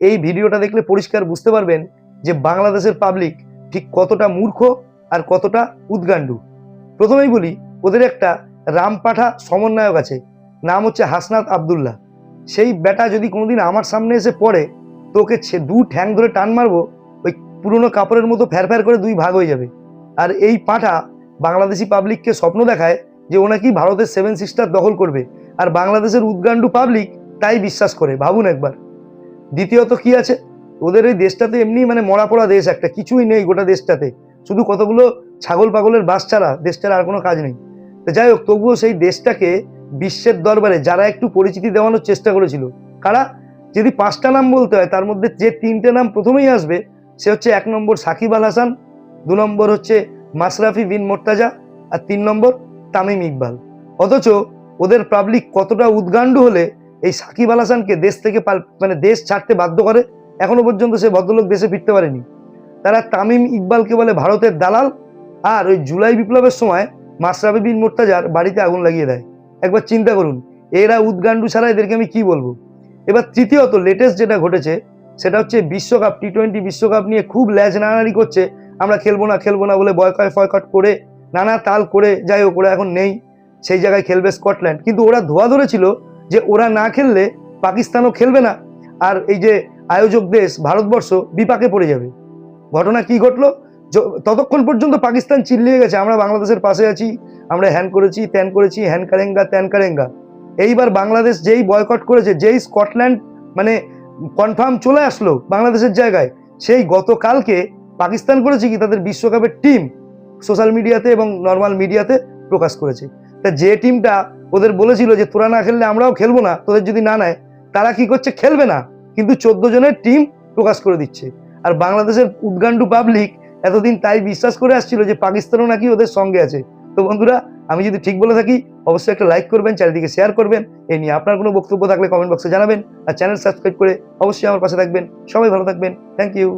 এই ভিডিওটা দেখলে পরিষ্কার বুঝতে পারবেন যে বাংলাদেশের পাবলিক ঠিক কতটা মূর্খ আর কতটা উদ্গান্ডু। প্রথমেই বলি, ওদের একটা রামপাঠা সমন্বয়ক আছে, নাম হচ্ছে হাসনাত আবদুল্লাহ। সেই বেটা যদি কোনোদিন আমার সামনে এসে পড়ে, তোকে দু ঠ্যাং ধরে টান মারবো, ওই পুরনো কাপড়ের মতো ফ্যার করে দুই ভাগ হয়ে যাবে। আর এই পাঠা বাংলাদেশি পাবলিককে স্বপ্ন দেখায় যে ও নাকি ভারতের 7 সিস্টার দখল করবে, আর বাংলাদেশের উদ্গান্ডু পাবলিক তাই বিশ্বাস করে। ভাবুন একবার। দ্বিতীয়ত কি আছে, ওদের এই দেশটাতে এমনি মানে মরা পড়া দেশ, একটা কিছুই নেই গোটা দেশটাতে, শুধু কতগুলো ছাগল পাগলের বাস ছাড়া দেশটার আর কোনো কাজ নেই। তো যাই হোক, তবুও সেই দেশটাকে বিশ্বের দরবারে যারা একটু পরিচিতি দেওয়ানোর চেষ্টা করেছিল, কারা, যদি 5টা নাম বলতে হয় তার মধ্যে যে 3টে নাম প্রথমেই আসবে সে হচ্ছে 1 নম্বর সাকিব আল হাসান, 2 নম্বর হচ্ছে মাশরাফি বিন মোর্তাজা, আর 3 নম্বর তামিম ইকবাল। অথচ ওদের পাবলিক কতটা উদ্গান্ডু হলে এই সাকিব আল হাসানকে দেশ থেকে মানে দেশ ছাড়তে বাধ্য করে, এখনো পর্যন্ত সে ভদ্রলোক দেশে ফিরতে পারেনি। তারা তামিম ইকবালকে বলে ভারতের দালাল, আর ওই জুলাই বিপ্লবের সময় মাশরাফি বিন মোর্তাজার বাড়িতে আগুন লাগিয়ে দেয়। একবার চিন্তা করুন, এরা উদ্গান্ডু ছাড়া এদেরকে আমি কি বলবো। এবার তৃতীয়ত লেটেস্ট যেটা ঘটেছে সেটা হচ্ছে বিশ্বকাপ, T20 বিশ্বকাপ নিয়ে খুব ল্যাজ নাড়ানাড়ি করছে, আমরা খেলবো না বলে বয়কট করে নানা তাল করে, যাই হোক ওরা এখন নেই, সেই জায়গায় খেলবে স্কটল্যান্ড। কিন্তু ওরা ধোয়া ধরেছিল যে ওরা না খেললে পাকিস্তানও খেলবে না, আর এই যে আয়োজক দেশ ভারতবর্ষ বিপাকে পড়ে যাবে। ঘটনা কি ঘটলো, ততক্ষণ পর্যন্ত পাকিস্তান চিল্লিয়ে গেছে আমরা বাংলাদেশের পাশে আছি, আমরা হ্যান করেছি ত্যান করেছি, হ্যান কারেঙ্গা ত্যান কারেঙ্গা। এইবার বাংলাদেশ যেই বয়কট করেছে, যেই স্কটল্যান্ড মানে কনফার্ম চলে আসলো বাংলাদেশের জায়গায়, সেই গতকালকে পাকিস্তান করেছে কি, তাদের বিশ্বকাপের টিম সোশ্যাল মিডিয়াতে এবং নর্মাল মিডিয়াতে প্রকাশ করেছে। তা যে টিমটা ওদের বলেছিল যে তোরা না খেললে আমরাও খেলবো না, তোদের যদি না নেয়, তারা কি করছে, খেলবে না, কিন্তু 14 জনের টিম প্রকাশ করে দিচ্ছে। আর বাংলাদেশের উদ্গান্ডু পাবলিক এতদিন তাই বিশ্বাস করে আসছিল যে পাকিস্তানও নাকি ওদের সঙ্গে আছে। তো বন্ধুরা, আমি যদি ঠিক বলে থাকি অবশ্যই একটা লাইক করবেন, চ্যানেলটিকে শেয়ার করবেন। এই নিয়ে আপনার কোনো বক্তব্য থাকলে কমেন্ট বক্সে জানাবেন, আর চ্যানেল সাবস্ক্রাইব করে অবশ্যই আমার পাশে থাকবেন। সবাই ভালো থাকবেন। Thank you.